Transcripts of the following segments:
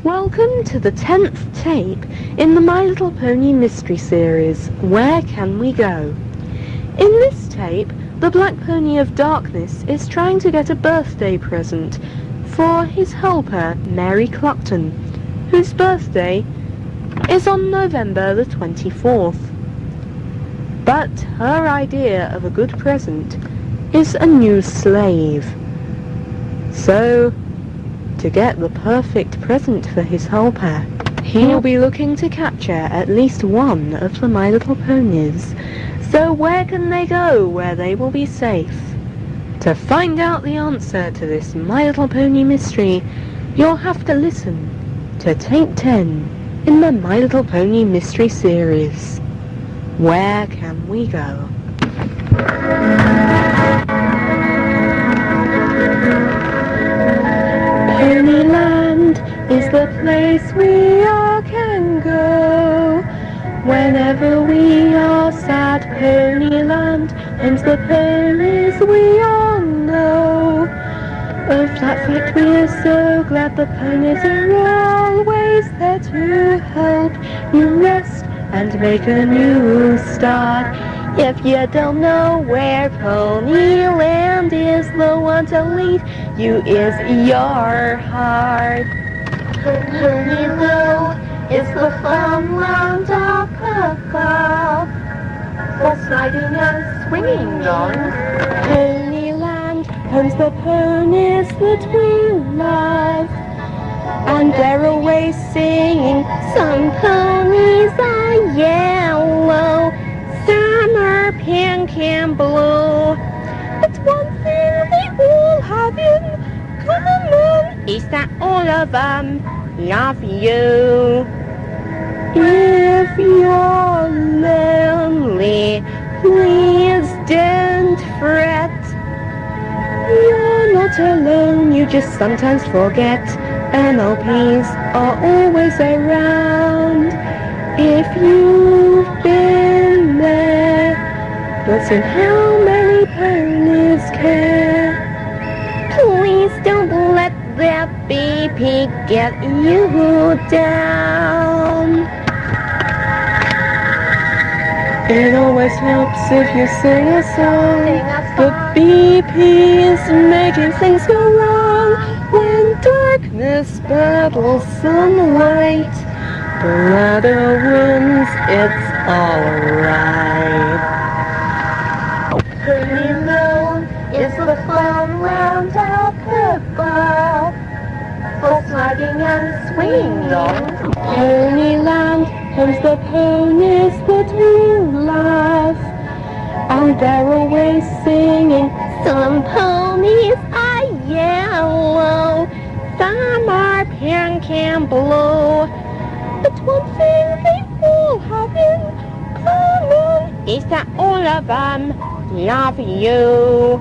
Welcome to the 10th tape in the My Little Pony mystery series, Where Can We Go? In this tape, the Black Pony of Darkness is trying to get a birthday present for his helper, Mary Cluckton, whose birthday is on November the 24th. But her idea of a good present is a new slave. So, to get the perfect present for his helper, he'll be looking to capture at least one of the My Little Ponies. So where can they go where they will be safe? To find out the answer to this My Little Pony mystery, you'll have to listen to tape 10 in the My Little Pony mystery series. Where can we go? Ponyland is the place we all can go. Whenever we are sad, Ponyland owns the ponies we all know. Of that fact we are so glad, the ponies are always there to help you rest and make a new start. If you don't know where Ponyland is, the one to lead you is your heart. Ponyland is the fun land of purple, for sliding and swinging on. Ponyland owns the ponies that we love, and they're always singing. Some ponies are yellow, some are pink and blue, but one thing they all have in common is that all of them love you. If you're lonely, please don't fret. You're not alone, you just sometimes forget. MLPs are always around. If you've been there, but in how many ponies care? Please don't let that BP get you down. It always helps if you sing a song. The BP is making things go wrong. When darkness battles sunlight, the ladder wins, it's alright. Ponyland is the fun land of purple, for sliding and swinging on. Ponyland owns the ponies that we love, and they're always singing. Some ponies are yellow, some are pink and blue, but one thing they all have in common is that all of them love you.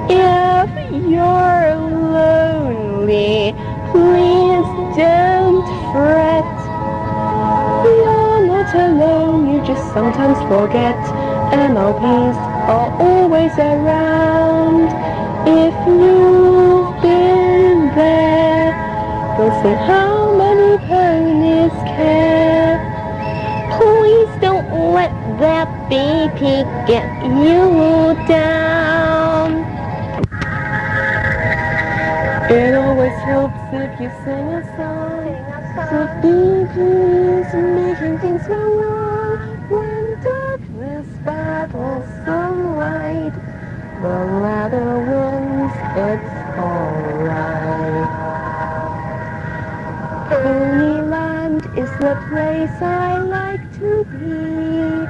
If you're lonely, please don't fret. You're not alone, you just sometimes forget. MLPs are always around. If you've been there, you'll see how many ponies care. Please don't let that BP get you down. It always helps if you sing a song. The BP's making things go wrong. When darkness battles sunlight, the ladder wins, it's alright. Ponyland is the place I like to be,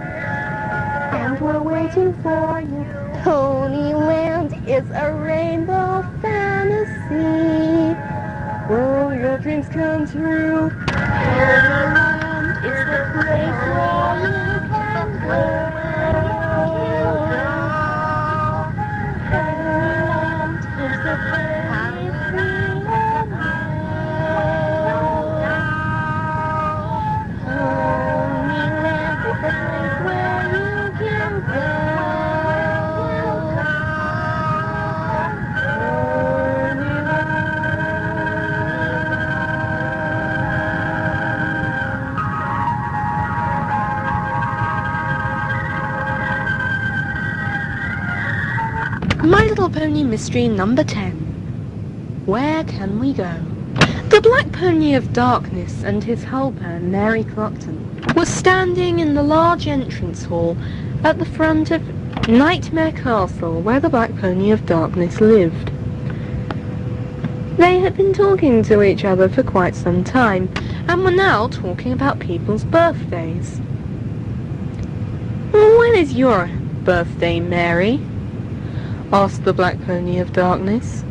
and we're waiting for you. Ponyland is a rainbow fantasy. Will your dreams come true? Ponyland is the place where you can go. Ponyland is the place we can go. Ponyland is the place where you can go. Ponyland. My Little Pony Mystery number 10. Where can we go? The Black Pony of Darkness and his helper, Mary Clockton, was standing in the large entrance hall at the front of Nightmare Castle, where the Black Pony of Darkness lived. They had been talking to each other for quite some time, and were now talking about people's birthdays. "When is your birthday, Mary?" asked the Black Pony of Darkness.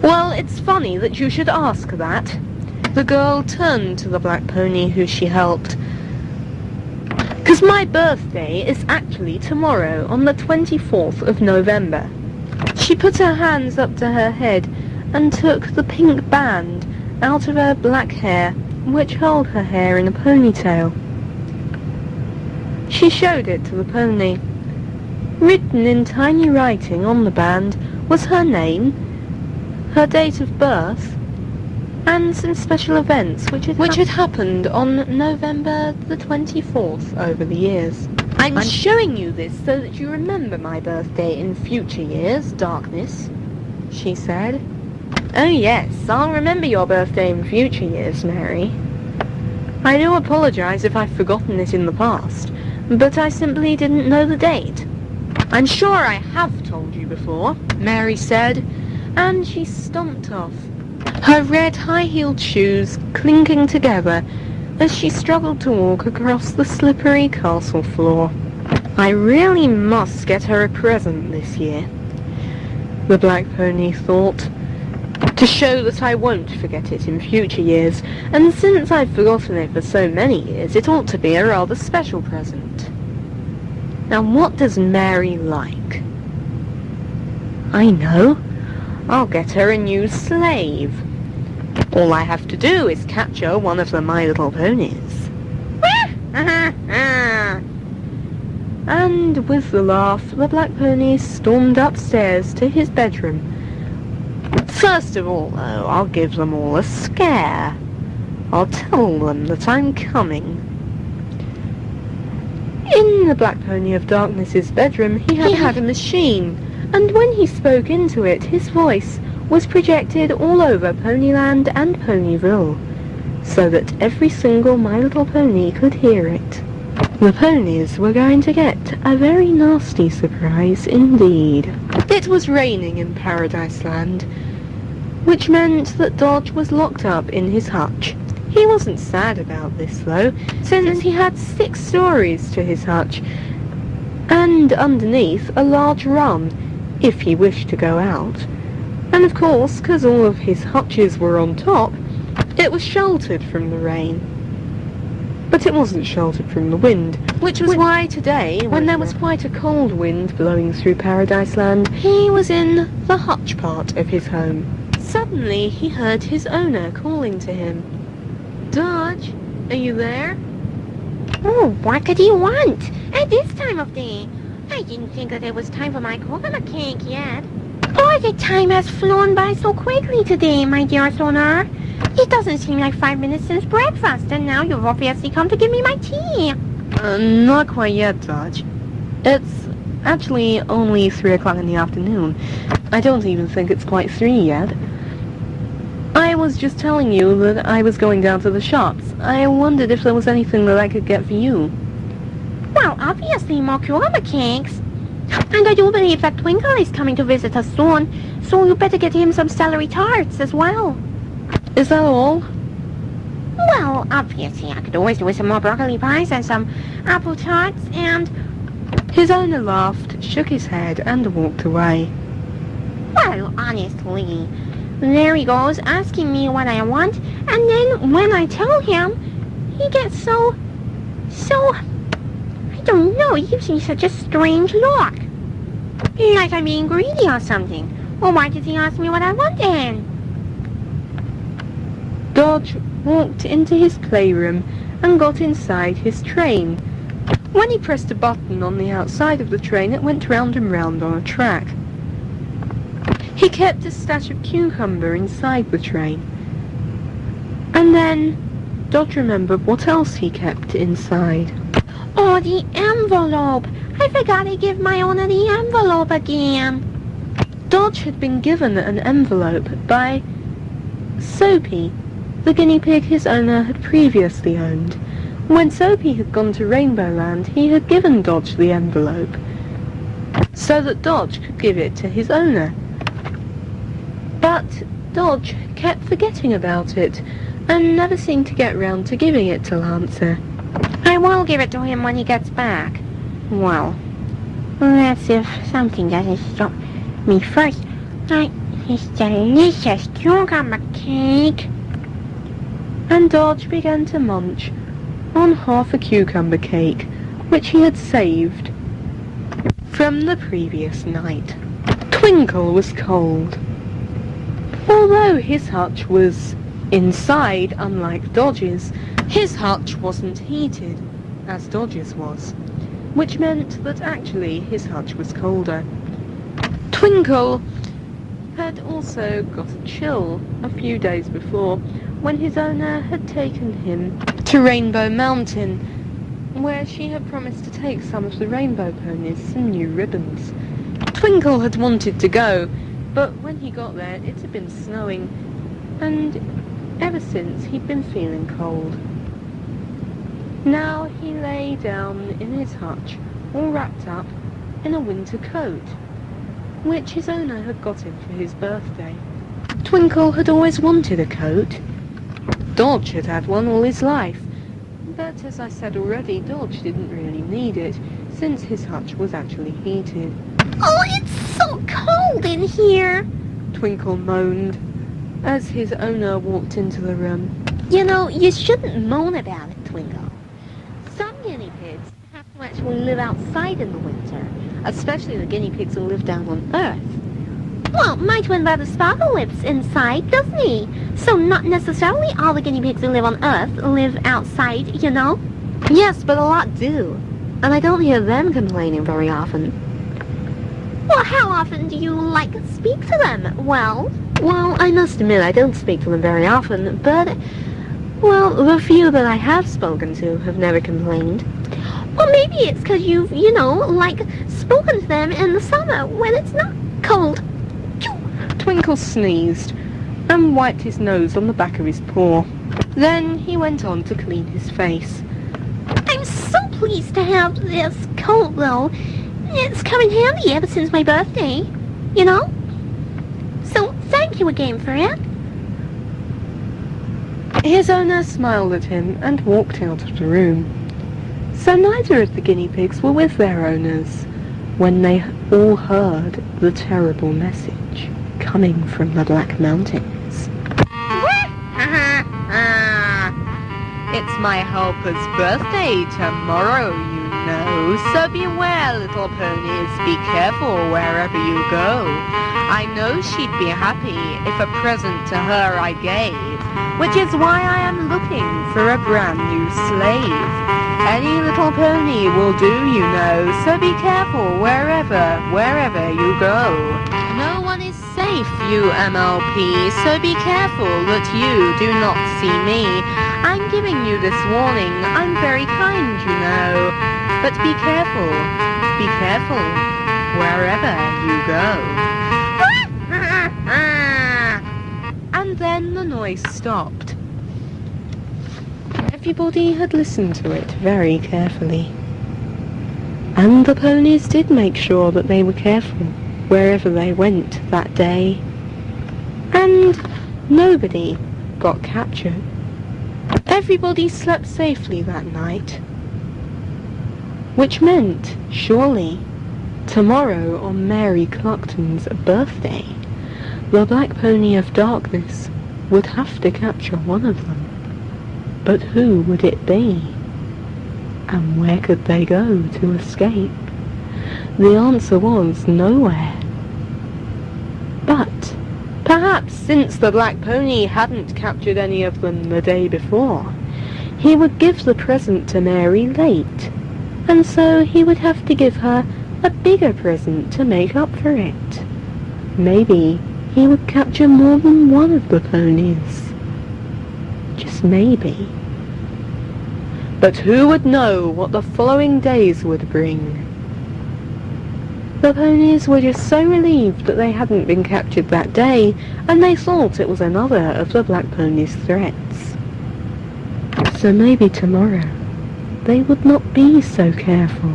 "Well, it's funny that you should ask that." The girl turned to the Black Pony who she helped. "'Cause my birthday is actually tomorrow, on the 24th of November. She put her hands up to her head and took the pink band out of her black hair, which held her hair in a ponytail. She showed it to the pony. Written in tiny writing on the band was her name, her date of birth, and some special events which had happened on November the 24th over the years. I'm showing you this so that you remember my birthday in future years, Darkness," she said. "Oh yes, I'll remember your birthday in future years, Mary. I do apologize if I've forgotten it in the past, but I simply didn't know the date." "I'm sure I have told you before," Mary said, and she stomped off, her red high-heeled shoes clinking together as she struggled to walk across the slippery castle floor. "I really must get her a present this year," the Black Pony thought, "to show that I won't forget it in future years, and since I've forgotten it for so many years, it ought to be a rather special present. Now what does Mary like? I know. I'll get her a new slave. All I have to do is capture one of the My Little Ponies." And with the laugh, the Black Pony stormed upstairs to his bedroom. "First of all, though, I'll give them all a scare. I'll tell them that I'm coming." In the Black Pony of Darkness's bedroom, he had a machine, and when he spoke into it, his voice was projected all over Ponyland and Ponyville, so that every single My Little Pony could hear it. The ponies were going to get a very nasty surprise indeed. It was raining in Paradise Land, which meant that Dodge was locked up in his hutch. He wasn't sad about this, though, since he had 6 stories to his hutch, and underneath a large run, if he wished to go out. And of course, 'cause all of his hutches were on top, it was sheltered from the rain. But it wasn't sheltered from the wind, which was why today, when there was quite a cold wind blowing through Paradise Land, he was in the hutch part of his home. Suddenly, he heard his owner calling to him. "Dodge, are you there?" "Oh, what could you want at this time of day? I didn't think that it was time for my coconut cake yet." "Oh, the time has flown by so quickly today, my dearest owner. It doesn't seem like 5 minutes since breakfast, and now you've obviously come to give me my tea." Not quite yet, Dodge. It's actually only 3 o'clock in the afternoon. I don't even think it's quite 3 yet. I was just telling you that I was going down to the shops. I wondered if there was anything that I could get for you." "Well, obviously more coconut cakes. And I do believe that Twinkle is coming to visit us soon, so you better get him some celery tarts as well." "Is that all?" "Well, obviously I could always do with some more broccoli pies and some apple tarts and..." His owner laughed, shook his head, and walked away. "Well, honestly, there he goes asking me what I want, and then when I tell him, he gets so... I don't know, he gives me such a strange look. Like I'm being greedy or something. Well, why did he ask me what I want then?" Dodge walked into his playroom and got inside his train. When he pressed a button on the outside of the train, it went round and round on a track. He kept a stash of cucumber inside the train. And then Dodge remembered what else he kept inside. "Oh, the envelope! I forgot to give my owner the envelope again." Dodge had been given an envelope by Soapy, the guinea pig his owner had previously owned. When Soapy had gone to Rainbow Land, he had given Dodge the envelope so that Dodge could give it to his owner. But Dodge kept forgetting about it and never seemed to get round to giving it to Lancer. I will give it to him when he gets back. Well, let's see if something doesn't stop me first. Like this delicious cucumber cake. And Dodge began to munch on half a cucumber cake, which he had saved from the previous night. Twinkle was cold. Although his hutch was inside, unlike Dodge's, his hutch wasn't heated, as Dodge's was, which meant that actually his hutch was colder. Twinkle had also got a chill a few days before, when his owner had taken him to Rainbow Mountain, where she had promised to take some of the rainbow ponies some new ribbons. Twinkle had wanted to go, but when he got there it had been snowing, and ever since he'd been feeling cold. Now he lay down in his hutch, all wrapped up in a winter coat, which his owner had got him for his birthday. Twinkle had always wanted a coat. Dodge had had one all his life, but as I said already, Dodge didn't really need it, since his hutch was actually heated. Oh, it's so cold in here! Twinkle moaned as his owner walked into the room. You know, you shouldn't moan about it, Twinkle. Some guinea pigs have to actually live outside in the winter, especially the guinea pigs who live down on Earth. Well, my twin brother Sparkle lives inside, doesn't he? So not necessarily all the guinea pigs who live on Earth live outside, you know? Yes, but a lot do, and I don't hear them complaining very often. Well, how often do you, speak to them? Well, I must admit I don't speak to them very often, but, the few that I have spoken to have never complained. Well, maybe it's because you've, spoken to them in the summer when it's not cold. Twinkle sneezed and wiped his nose on the back of his paw. Then he went on to clean his face. I'm so pleased to have this coat, though. It's come in handy ever since my birthday, you know? So thank you again for it. His owner smiled at him and walked out of the room. So neither of the guinea pigs were with their owners when they all heard the terrible message coming from the Black Mountains. It's my helper's birthday tomorrow, you know, so beware, little ponies, be careful wherever you go. I know she'd be happy if a present to her I gave, which is why I am looking for a brand new slave. Any little pony will do, you know, so be careful wherever you go. No one is safe, you MLP, so be careful that you do not see me. I'm giving you this warning, I'm very kind, you know, but be careful wherever you go. And then the noise stopped. Everybody had listened to it very carefully. And the ponies did make sure that they were careful wherever they went that day. And nobody got captured. Everybody slept safely that night. Which meant, surely, tomorrow on Mary Cluckton's birthday, the Black Pony of Darkness would have to capture one of them. But who would it be? And where could they go to escape? The answer was nowhere. But perhaps since the Black Pony hadn't captured any of them the day before, he would give the present to Mary late, and so he would have to give her a bigger present to make up for it. Maybe he would capture more than one of the ponies. Just maybe. But who would know what the following days would bring? The ponies were just so relieved that they hadn't been captured that day, and they thought it was another of the black ponies' threats. So maybe tomorrow they would not be so careful.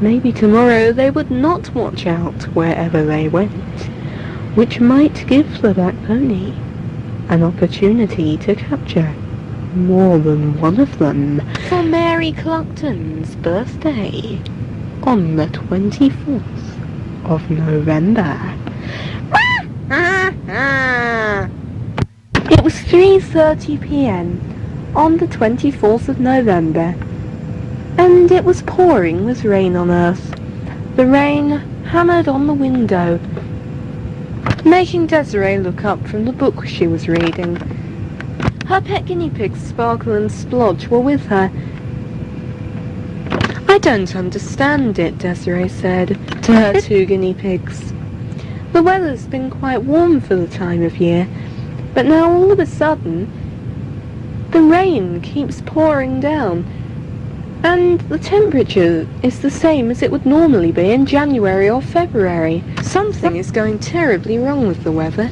Maybe tomorrow they would not watch out wherever they went, which might give the black pony an opportunity to capture more than one of them for Mary Cluckton's birthday on the 24th of November. It was 3:30 p.m. on the 24th of November, and it was pouring with rain on Earth. The rain hammered on the window, making Desiree look up from the book she was reading. Her pet guinea pigs, Sparkle and Splodge, were with her. "I don't understand it," Desiree said to her two guinea pigs. "The weather's been quite warm for the time of year, but now all of a sudden the rain keeps pouring down, and the temperature is the same as it would normally be in January or February. Something is going terribly wrong with the weather."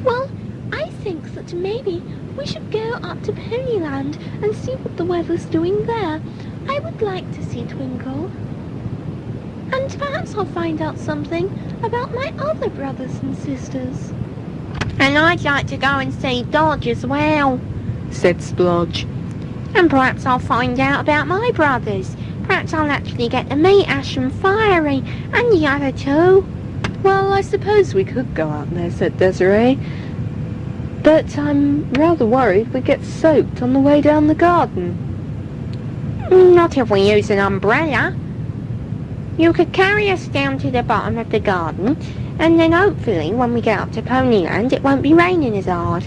Well, I think that maybe we should go up to Ponyland and see what the weather's doing there. I would like to see Twinkle. And perhaps I'll find out something about my other brothers and sisters. And I'd like to go and see Dodge as well, said Splodge. And perhaps I'll find out about my brothers. Perhaps I'll actually get to meet Ash and Fiery and the other two. "Well, I suppose we could go out there," said Desiree, "but I'm rather worried we'd get soaked on the way down the garden." "Not if we use an umbrella. You could carry us down to the bottom of the garden, and then hopefully when we get up to Ponyland it won't be raining as hard."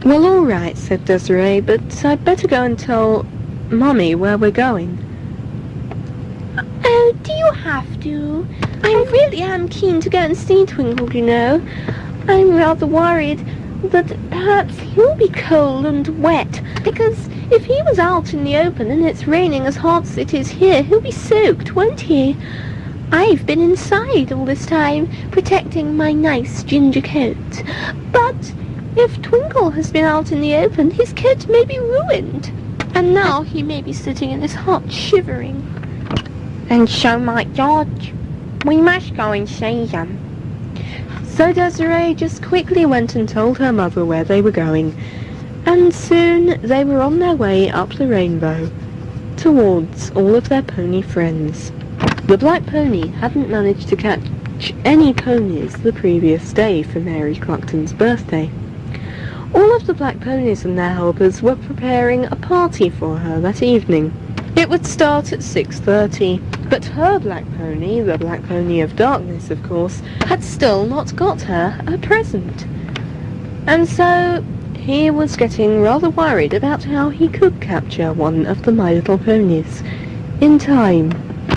"Well, all right," said Desiree, "but I'd better go and tell Mummy where we're going." "Oh, do you have to? "I really am keen to go and see Twinkle, you know. I'm rather worried that perhaps he'll be cold and wet, because if he was out in the open and it's raining as hard as it is here, he'll be soaked, won't he? I've been inside all this time, protecting my nice ginger coat. But if Twinkle has been out in the open, his coat may be ruined, and now he may be sitting in his hut shivering." "And so might Dodge. We must go and see them." So Desiree just quickly went and told her mother where they were going, and soon they were on their way up the rainbow towards all of their pony friends. The black pony hadn't managed to catch any ponies the previous day for Mary Cluckton's birthday. All of the black ponies and their helpers were preparing a party for her that evening. It would start at 6:30, but her black pony, the Black Pony of Darkness of course, had still not got her a present. And so he was getting rather worried about how he could capture one of the My Little Ponies in time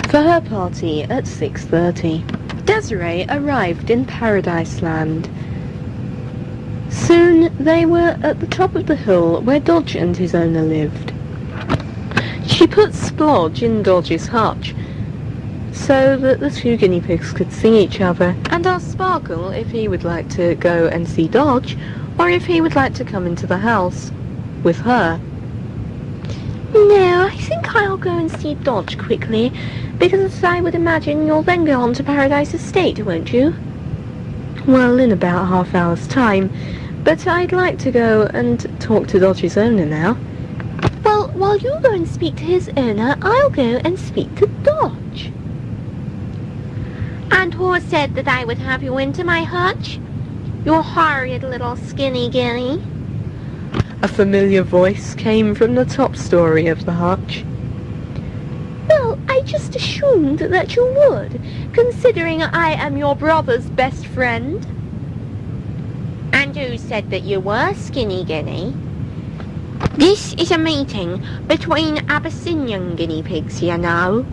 for her party at 6:30. Desiree arrived in Paradise Land. Soon they were at the top of the hill where Dodge and his owner lived. She put Splodge in Dodge's hutch so that the two guinea pigs could see each other, and asked Sparkle if he would like to go and see Dodge, or if he would like to come into the house with her. "No, I think I'll go and see Dodge quickly, because I would imagine you'll then go on to Paradise Estate, won't you?" "Well, in about a half hour's time, but I'd like to go and talk to Dodge's owner now." "Well, while you go and speak to his owner, I'll go and speak to Dodge." "And who said that I would have you into my hutch? You horrid little skinny guinea." A familiar voice came from the top story of the hutch. "Well, I just assumed that you would, considering I am your brother's best friend." "And who said that you were, Skinny Guinea?" "This is a meeting between Abyssinian guinea pigs, you know.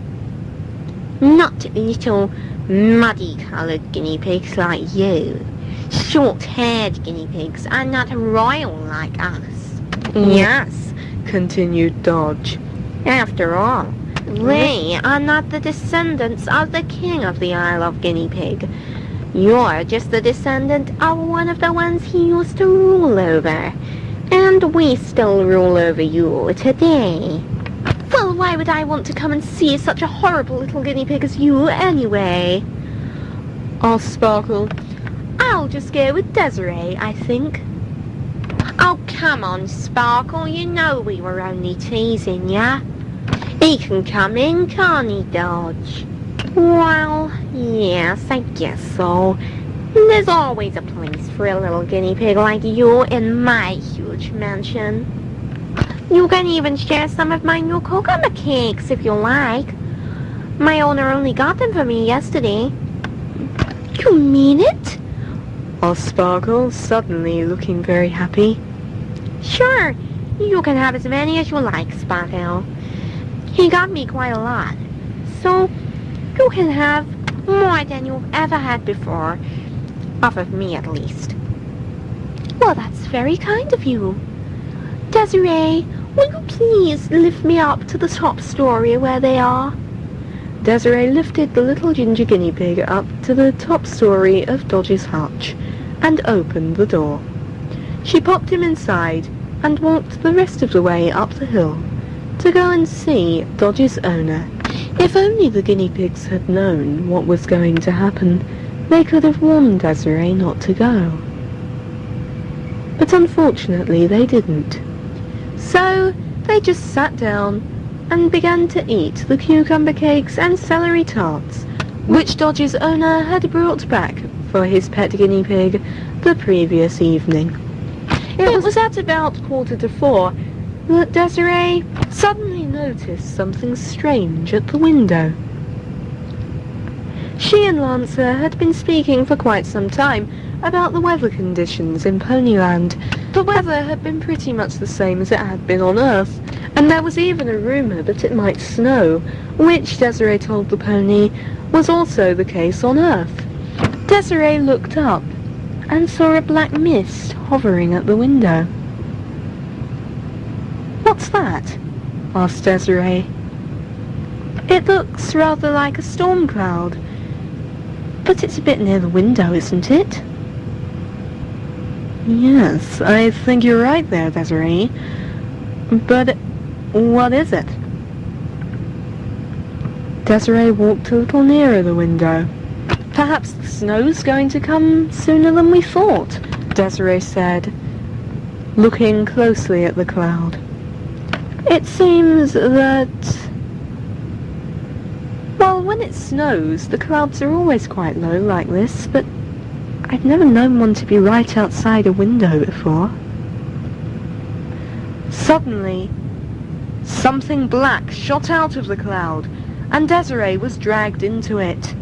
Not little muddy-coloured guinea pigs like you. Short-haired guinea pigs are not royal like us." "Yes," continued Dodge. "After all, We are not the descendants of the king of the Isle of Guinea Pig. You're just the descendant of one of the ones he used to rule over. And we still rule over you today. Well, why would I want to come and see such a horrible little guinea pig as you anyway? Oh, Sparkle, I'll just go with Desiree, I think. Oh, come on, Sparkle. You know we were only teasing ya. He can come in, can't he, Dodge? Well, yes, I guess so. There's always a place for a little guinea pig like you in my huge mansion. You can even share some of my new coconut cakes if you like. My owner only got them for me yesterday. You mean it? Asked Sparkle, suddenly looking very happy. Sure, you can have as many as you like, Sparkle. He got me quite a lot, so you can have more than you've ever had before. Off of me, at least. Well, that's very kind of you. Desiree, will you please lift me up to the top story where they are? Desiree lifted the little ginger guinea pig up to the top story of Dodge's hutch and opened the door. She popped him inside and walked the rest of the way up the hill to go and see Dodge's owner. If only the guinea pigs had known what was going to happen, they could have warned Desiree not to go. But unfortunately they didn't. So they just sat down and began to eat the cucumber cakes and celery tarts, which Dodge's owner had brought back for his pet guinea pig the previous evening. It was at about 3:45 that Desiree suddenly noticed something strange at the window. She and Lancer had been speaking for quite some time about the weather conditions in Ponyland. The weather had been pretty much the same as it had been on Earth, and there was even a rumour that it might snow, which Desiree told the pony was also the case on Earth. Desiree looked up and saw a black mist hovering at the window. "What's that?" asked Desiree. "It looks rather like a storm cloud, but it's a bit near the window, isn't it?" "Yes, I think you're right there, Desiree. But what is it?" Desiree walked a little nearer the window. "Perhaps the snow's going to come sooner than we thought," Desiree said, looking closely at the cloud. "It seems that... well, when it snows, the clouds are always quite low like this, but I've never known one to be right outside a window before." Suddenly, something black shot out of the cloud, and Desiree was dragged into it.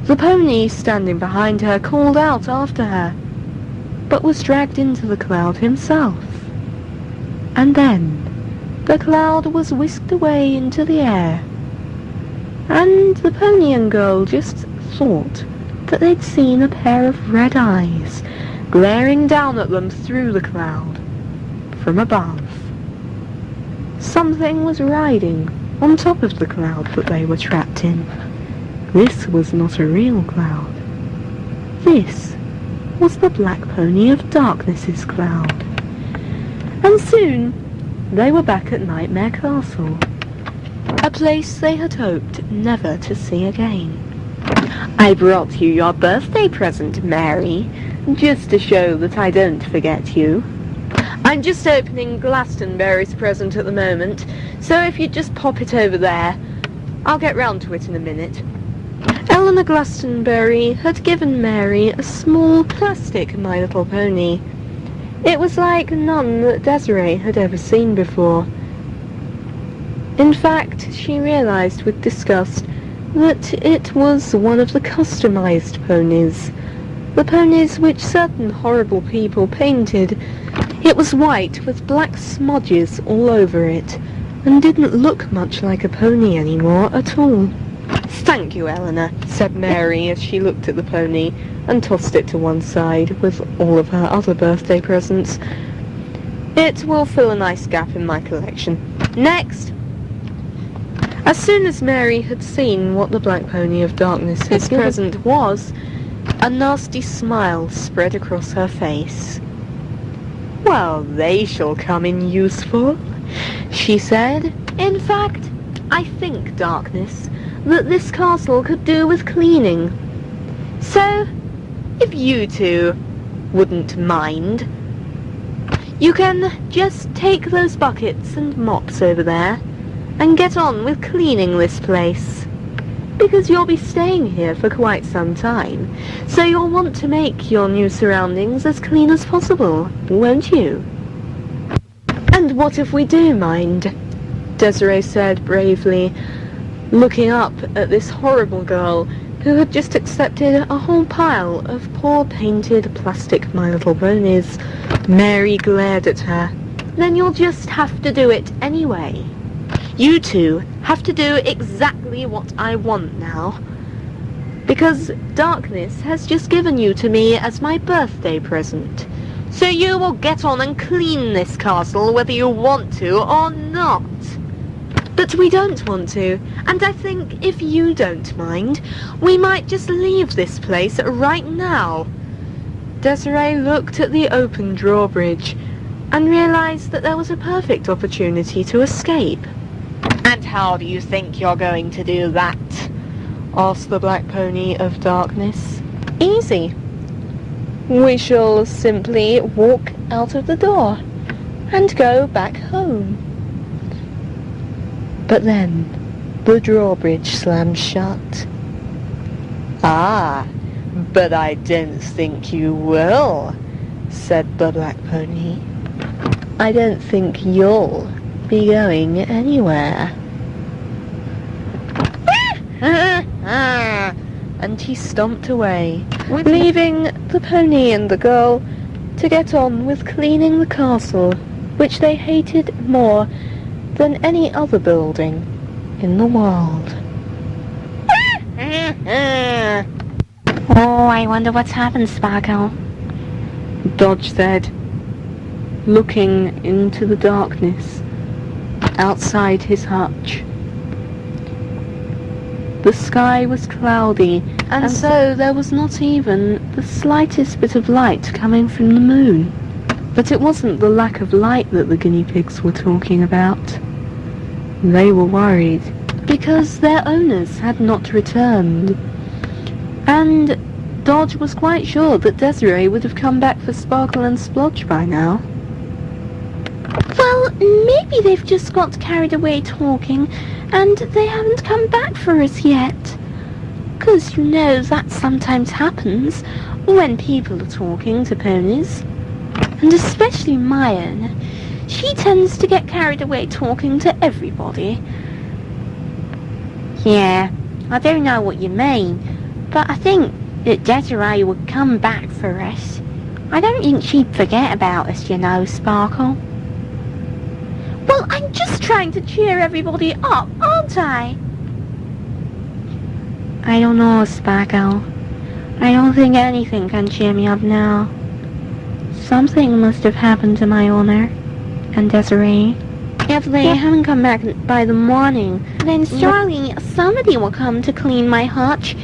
The pony standing behind her called out after her, but was dragged into the cloud himself. And then the cloud was whisked away into the air, and the pony and girl just thought that they'd seen a pair of red eyes glaring down at them through the cloud from above. Something was riding on top of the cloud that they were trapped in. This was not a real cloud. This was the Black Pony of Darkness's cloud. And soon they were back at Nightmare Castle, a place they had hoped never to see again. "I brought you your birthday present, Mary, just to show that I don't forget you. I'm just opening Glastonbury's present at the moment, so if you'd just pop it over there, I'll get round to it in a minute." Eleanor Glastonbury had given Mary a small plastic My Little Pony. It was like none that Desiree had ever seen before. In fact, she realised with disgust that it was one of the customised ponies. The ponies which certain horrible people painted. It was white with black smudges all over it, and didn't look much like a pony anymore at all. "Thank you, Eleanor," said Mary as she looked at the pony and tossed it to one side with all of her other birthday presents. "It will fill a nice gap in my collection. Next!" As soon as Mary had seen what the Black Pony of Darkness's present was, a nasty smile spread across her face. "Well, they shall come in useful," she said. "In fact, I think, Darkness, that this castle could do with cleaning. So, if you two wouldn't mind, you can just take those buckets and mops over there and get on with cleaning this place. Because you'll be staying here for quite some time, so you'll want to make your new surroundings as clean as possible, won't you?" "And what if we do mind?" Desiree said bravely, looking up at this horrible girl who had just accepted a whole pile of poor painted plastic My Little Ponies. Mary glared at her. "Then you'll just have to do it anyway. You two have to do exactly what I want now, because Darkness has just given you to me as my birthday present. So you will get on and clean this castle whether you want to or not." "But we don't want to, and I think if you don't mind, we might just leave this place right now." Desiree looked at the open drawbridge and realized that there was a perfect opportunity to escape. "And how do you think you're going to do that?" asked the Black Pony of Darkness. "Easy. We shall simply walk out of the door and go back home." But then the drawbridge slammed shut. "Ah, but I don't think you will," said the Black Pony. "I don't think you'll be going anywhere." And he stomped away, leaving the pony and the girl to get on with cleaning the castle, which they hated more than any other building in the world. Oh, I wonder what's happened, Sparkle. Dodge said, looking into the darkness outside his hutch. The sky was cloudy, and so there was not even the slightest bit of light coming from the moon. But it wasn't the lack of light that the guinea pigs were talking about. They were worried because their owners had not returned. And Dodge was quite sure that Desiree would have come back for Sparkle and Splodge by now. Well, maybe they've just got carried away talking and they haven't come back for us yet. 'Cause you know that sometimes happens when people are talking to ponies. And especially my owner. She tends to get carried away talking to everybody. Yeah, I don't know what you mean, but I think that Desiree would come back for us. I don't think she'd forget about us, you know, Sparkle. Well, I'm just trying to cheer everybody up, aren't I? I don't know, Sparkle. I don't think anything can cheer me up now. Something must have happened to my owner and Desiree. If they haven't come back by the morning, Then surely somebody will come to clean my hutch,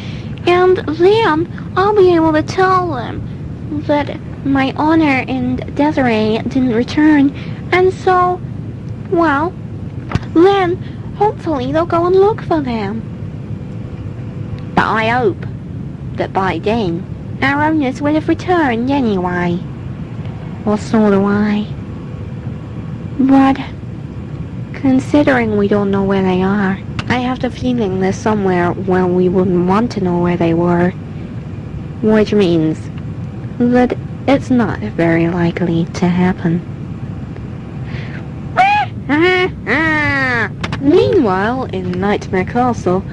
and then I'll be able to tell them that my owner and Desiree didn't return, and so, well, then hopefully they'll go and look for them. But I hope that by then our owners will have returned anyway. Or so do I. But considering we don't know where they are, I have the feeling they're somewhere where we wouldn't want to know where they were. Which means that it's not very likely to happen. Meanwhile, in Nightmare Castle,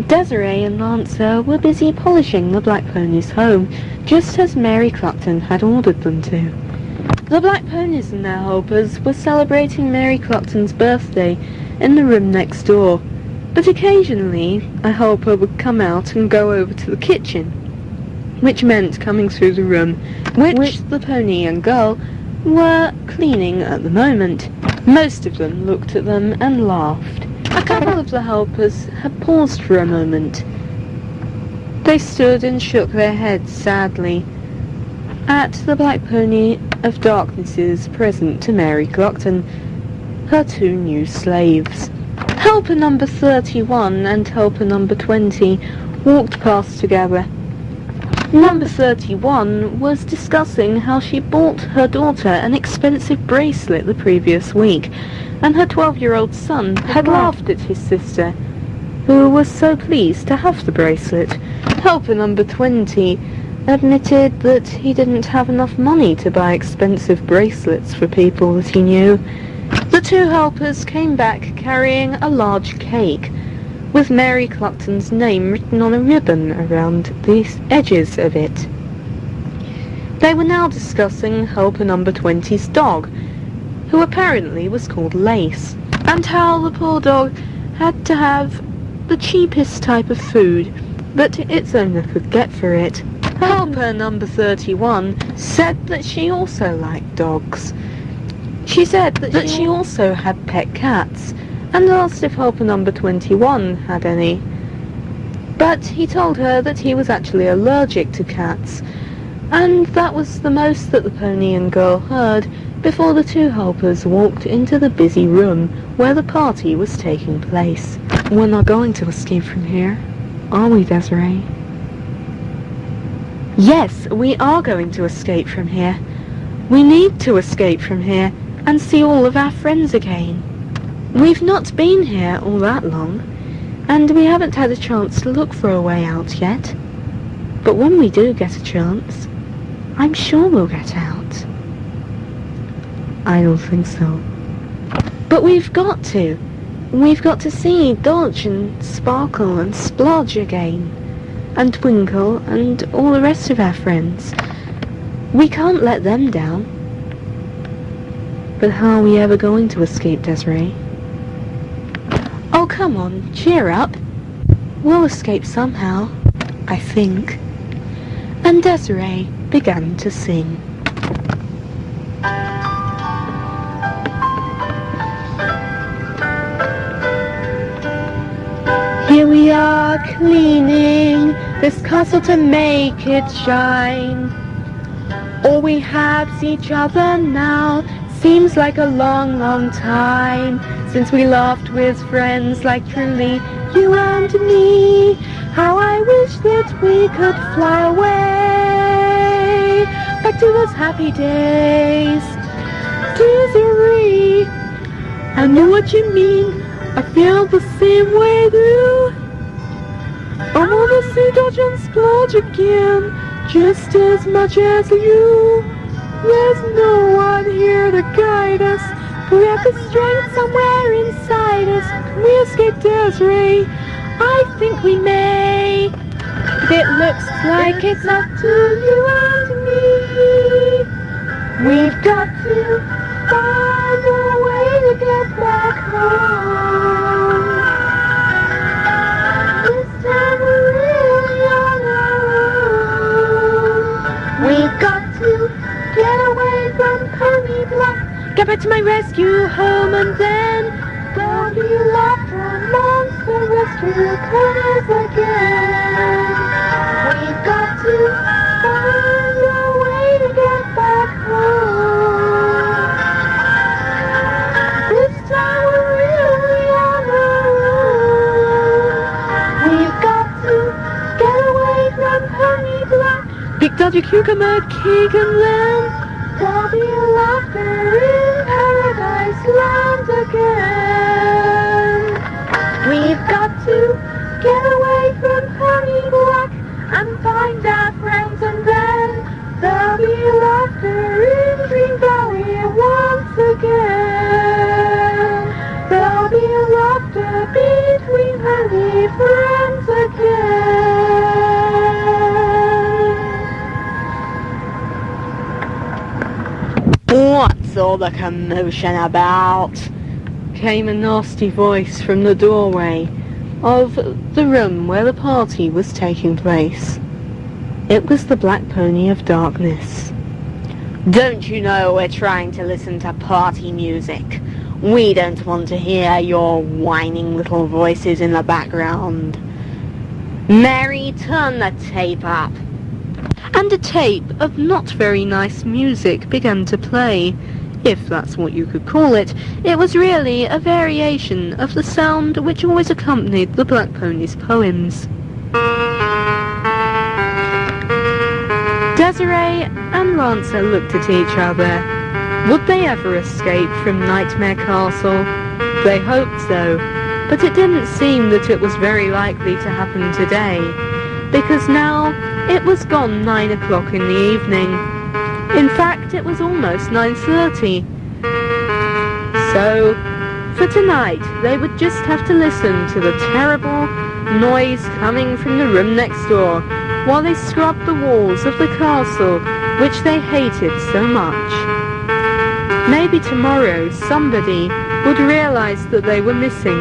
Desiree and Lancer were busy polishing the Black Pony's home, just as Mary Cluckton had ordered them to. The Black Ponies and their helpers were celebrating Mary Cluckton's birthday in the room next door, but occasionally a helper would come out and go over to the kitchen, which meant coming through the room which the pony and girl were cleaning at the moment. Most of them looked at them and laughed. A couple of the helpers had paused for a moment. They stood and shook their heads sadly at the Black Pony of Darkness's present to Mary Clockton, her two new slaves. Helper number 31 and helper number 20 walked past together. Number 31 was discussing how she bought her daughter an expensive bracelet the previous week, and her 12-year-old son had laughed at his sister, who was so pleased to have the bracelet. Helper number 20 admitted that he didn't have enough money to buy expensive bracelets for people that he knew. The two helpers came back carrying a large cake, with Mary Clockton's name written on a ribbon around the edges of it. They were now discussing helper number 20's dog, who apparently was called Lace, and how the poor dog had to have the cheapest type of food that its owner could get for it. Helper number 31 said that she also liked dogs. She said that she also had pet cats, and asked if helper number 21 had any. But he told her that he was actually allergic to cats, and that was the most that the pony and girl heard before the two helpers walked into the busy room where the party was taking place. We're not going to escape from here, are we, Desiree? Yes, we are going to escape from here. We need to escape from here and see all of our friends again. We've not been here all that long, and we haven't had a chance to look for a way out yet. But when we do get a chance, I'm sure we'll get out. I don't think so. But we've got to. We've got to see Dodge and Sparkle and Splodge again, and Twinkle and all the rest of our friends. We can't let them down. But how are we ever going to escape, Desiree? Oh, come on, cheer up. We'll escape somehow, I think. And Desiree began to sing. Here we are cleaning this castle to make it shine. All we have's each other now. Seems like a long, long time since we laughed with friends like truly you and me. How I wish that we could fly away back to those happy days. Desiree, I know what you mean. I feel the same way too. I wanna see Dodge and Splodge again, just as much as you. There's no one here to guide us, but we have the strength somewhere inside us. Can we escape, Desiree? I think we may. But it looks like it's up to you and me. We've got to find a way to get back home. This time we're really on our own. We've got to get away from Pony Bluff, get back to my rescue home, and then there'll be laughter amongst the rescue corners again. We've got to find a way to get back home. This time we're really on our own. We've got to get away from Pony Bluff. Picked out your cucumber cake, and then there'll be laughter in Paradise Land again. We've got to get away from Honey Black and find our friends, and then there'll be laughter in Dream Valley once again. There'll be laughter between honey friends again. What's all the commotion about? Came a nasty voice from the doorway of the room where the party was taking place. It was the Black Pony of Darkness. Don't you know we're trying to listen to party music? We don't want to hear your whining little voices in the background. Mary, turn the tape up. And a tape of not very nice music began to play. If that's what you could call it, it was really a variation of the sound which always accompanied the Black Pony's poems. Desiree and Lancer looked at each other. Would they ever escape from Nightmare Castle? They hoped so, but it didn't seem that it was very likely to happen today, because now it was gone 9 o'clock in the evening. In fact, it was almost 9:30. So, for tonight, they would just have to listen to the terrible noise coming from the room next door while they scrubbed the walls of the castle, which they hated so much. Maybe tomorrow somebody would realize that they were missing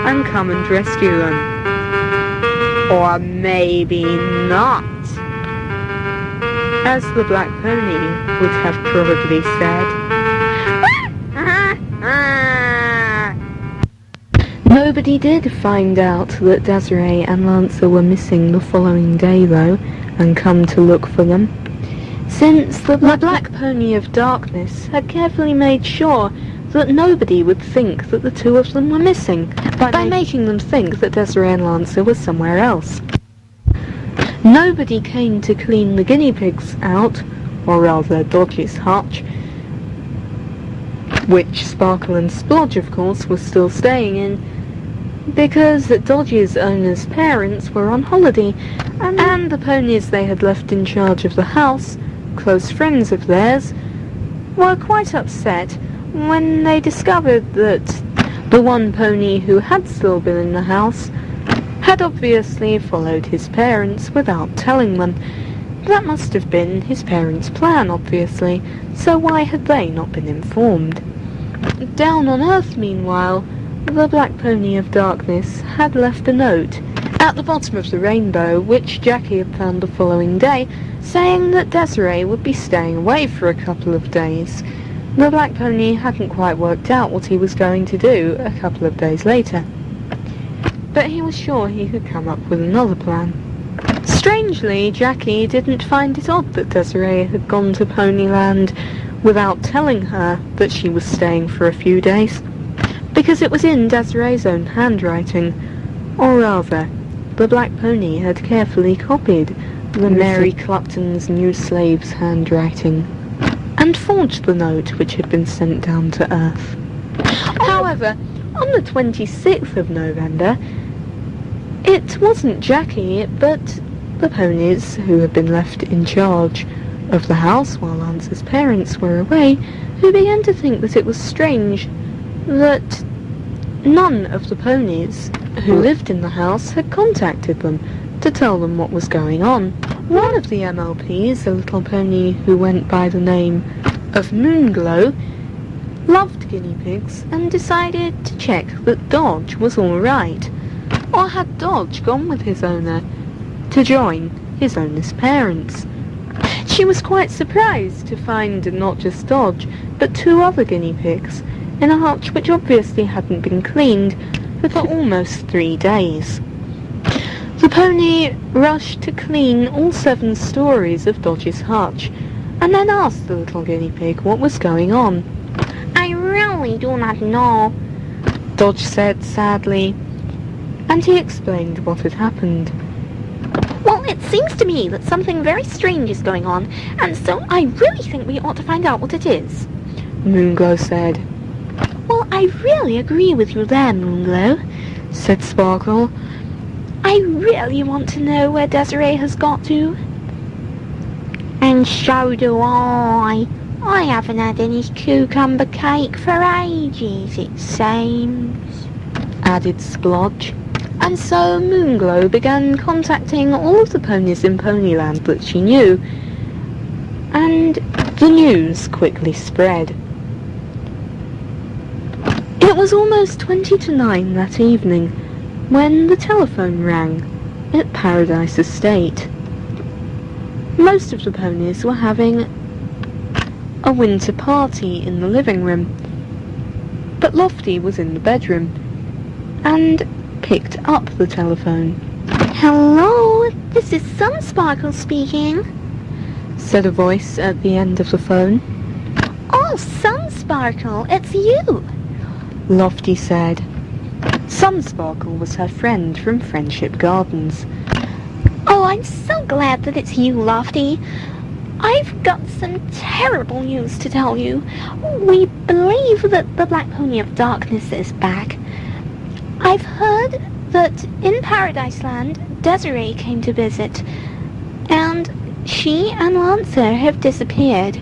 and come and rescue them. Or maybe not, as the Black Pony would have probably said. Nobody did find out that Desiree and Lancer were missing the following day, though, and come to look for them, since the Black Pony of Darkness had carefully made sure that nobody would think that the two of them were missing, by making them think that Desiree and Lancer were somewhere else. Nobody came to clean the guinea pigs out, or rather Dodge's hutch, which Sparkle and Splodge, of course, were still staying in, because Dodge's owner's parents were on holiday, and the ponies they had left in charge of the house, close friends of theirs, were quite upset when they discovered that the one pony who had still been in the house had obviously followed his parents without telling them. That must have been his parents' plan, obviously, so why had they not been informed? Down on Earth, meanwhile, the Black Pony of Darkness had left a note at the bottom of the rainbow, which Jackie had found the following day, saying that Desiree would be staying away for a couple of days. The Black Pony hadn't quite worked out what he was going to do a couple of days later, but he was sure he could come up with another plan. Strangely, Jackie didn't find it odd that Desiree had gone to Ponyland without telling her that she was staying for a few days, because it was in Desiree's own handwriting, or rather, the Black Pony had carefully copied the Mary Clupton's new slave's handwriting, and forged the note which had been sent down to Earth. However, on the 26th of November, it wasn't Jackie, but the ponies who had been left in charge of the house while Lance's parents were away, who began to think that it was strange that none of the ponies who lived in the house had contacted them to tell them what was going on. One of the MLPs, a little pony who went by the name of Moonglow, loved guinea pigs and decided to check that Dodge was all right. Or had Dodge gone with his owner to join his owner's parents? She was quite surprised to find not just Dodge, but 2 other guinea pigs in a hutch which obviously hadn't been cleaned for almost 3 days. The pony rushed to clean all 7 stories of Dodge's hutch, and then asked the little guinea pig what was going on. I really do not know, Dodge said sadly, and he explained what had happened. Well, it seems to me that something very strange is going on, and so I really think we ought to find out what it is, Moonglow said. Well, I really agree with you there, Moonglow, said Sparkle. I really want to know where Desiree has got to. And so do I. I haven't had any cucumber cake for ages, it seems, added Splodge. And so Moonglow began contacting all of the ponies in Ponyland that she knew, and the news quickly spread. It was almost 20 to 9 that evening when the telephone rang at Paradise Estate. Most of the ponies were having a winter party in the living room, but Lofty was in the bedroom and picked up the telephone. Hello, this is Sunsparkle speaking, said a voice at the end of the phone. Oh, Sunsparkle, it's you, Lofty said. Sunsparkle was her friend from Friendship Gardens. Oh, I'm so glad that it's you, Lofty. I've got some terrible news to tell you. We believe that the Black Pony of Darkness is back. I've heard that in Paradise Land, Desiree came to visit, and she and Lancer have disappeared.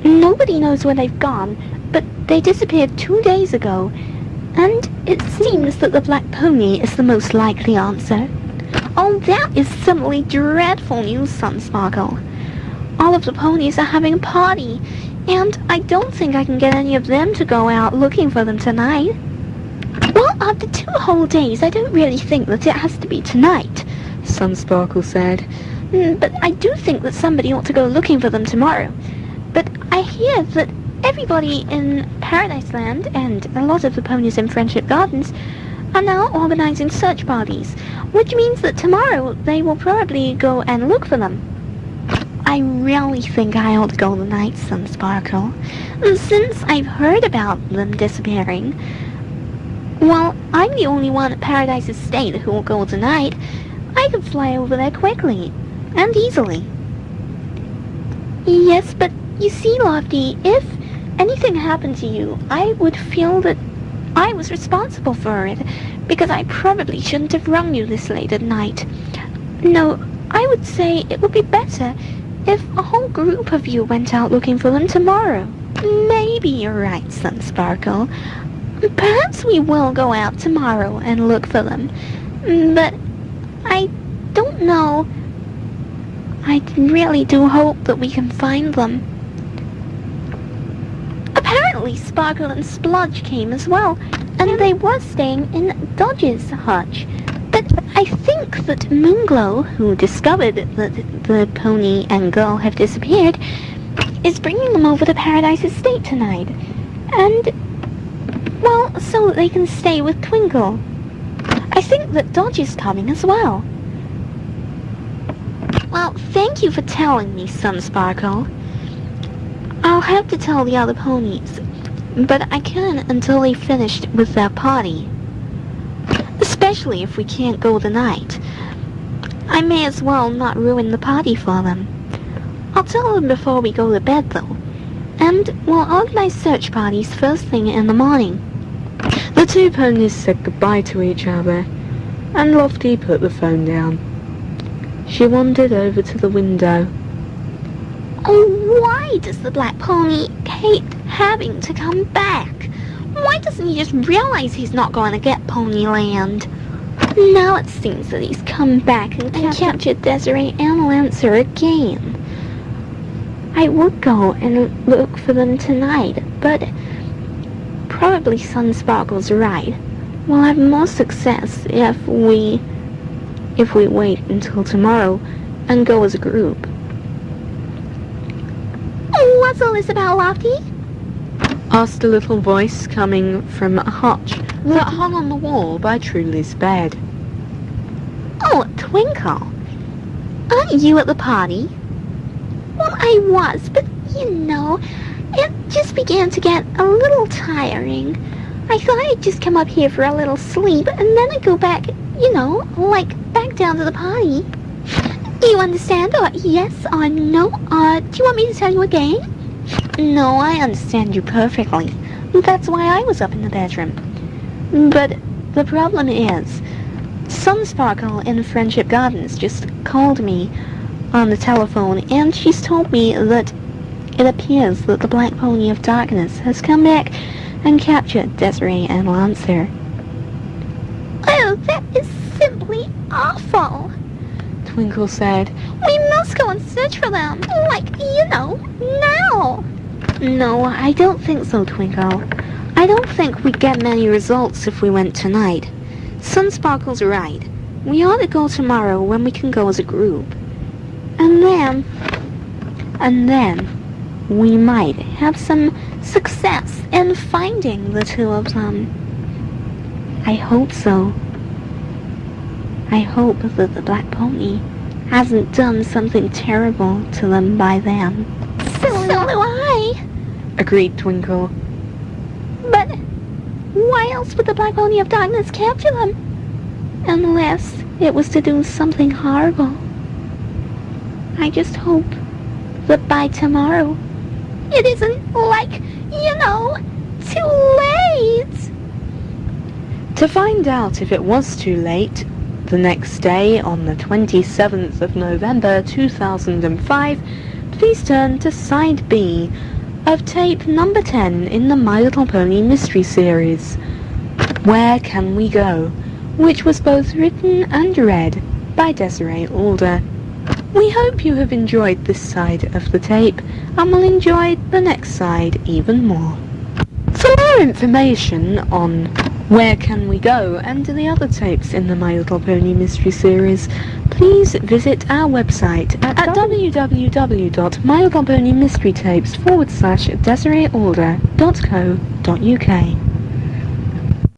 Nobody knows where they've gone, but they disappeared 2 days ago, and it seems that the Black Pony is the most likely answer. Oh, that is simply dreadful news, Sunsparkle. All of the ponies are having a party, and I don't think I can get any of them to go out looking for them tonight. Well, after 2 whole days, I don't really think that it has to be tonight, Sunsparkle said. But I do think that somebody ought to go looking for them tomorrow. But I hear that everybody in Paradise Land and a lot of the ponies in Friendship Gardens are now organizing search parties, which means that tomorrow they will probably go and look for them. I really think I ought to go tonight, Sunsparkle. Since I've heard about them disappearing, well, I'm the only one at Paradise Estate who will go tonight. I can fly over there quickly and easily. Yes, but you see, Lofty, if anything happened to you, I would feel that I was responsible for it, because I probably shouldn't have rung you this late at night. No, I would say it would be better if a whole group of you went out looking for them tomorrow. Maybe you're right, Sunsparkle. Perhaps we will go out tomorrow and look for them. But I don't know. I really do hope that we can find them. Apparently Sparkle and Splodge came as well, and they were staying in Dodge's hutch. But I think that Moonglow, who discovered that the pony and girl have disappeared, is bringing them over to Paradise Estate tonight. And, well, so that they can stay with Twinkle. I think that Dodge is coming as well. Well, thank you for telling me, Sunsparkle. I'll have to tell the other ponies, but I can't until they've finished with their party. Especially if we can't go tonight. I may as well not ruin the party for them. I'll tell them before we go to bed, though. And we'll organize search parties first thing in the morning. The 2 ponies said goodbye to each other, and Lofty put the phone down. She wandered over to the window. Oh, why does the Black Pony hate having to come back? Why doesn't he just realize he's not going to get Ponyland? Now it seems that he's come back and captured Desiree and Lancer again. I would go and look for them tonight, but probably Sunsparkle's right. We'll have more success if we wait until tomorrow and go as a group. What's all this about, Lofty? Asked a little voice coming from a hutch that hung on the wall by Truly's bed. Oh, Twinkle. Aren't you at the party? Well, I was, but you know, it just began to get a little tiring. I thought I'd just come up here for a little sleep, and then I'd go back, you know, like back down to the party. You understand, or yes or no? Do you want me to tell you again? No, I understand you perfectly. That's why I was up in the bedroom. But the problem is, Sunsparkle in Friendship Gardens just called me on the telephone, and she's told me that it appears that the Black Pony of Darkness has come back and captured Desiree and Lancer. Oh, that is simply awful, Twinkle said. We must go and search for them, like, you know, now. No, I don't think so, Twinkle. I don't think we'd get many results if we went tonight. Sunsparkle's right. We ought to go tomorrow when we can go as a group. And then we might have some success in finding the two of them? I hope so. I hope that the black pony hasn't done something terrible to them by then. So do I. Agreed Twinkle. But why else would the Black Pony of Darkness capture them? Unless it was to do something horrible. I just hope that by tomorrow it isn't like, too late. To find out if it was too late, the next day, on the 27th of November 2005, please turn to side B of tape number 10 in the My Little Pony mystery series, Where Can We Go?, which was both written and read by Desiree Alder. We hope you have enjoyed this side of the tape and will enjoy the next side even more. For more information on Where Can We Go and the other tapes in the My Little Pony mystery series, please visit our website at www.mylittleponymysterytapes/DesireeAlder.co.uk.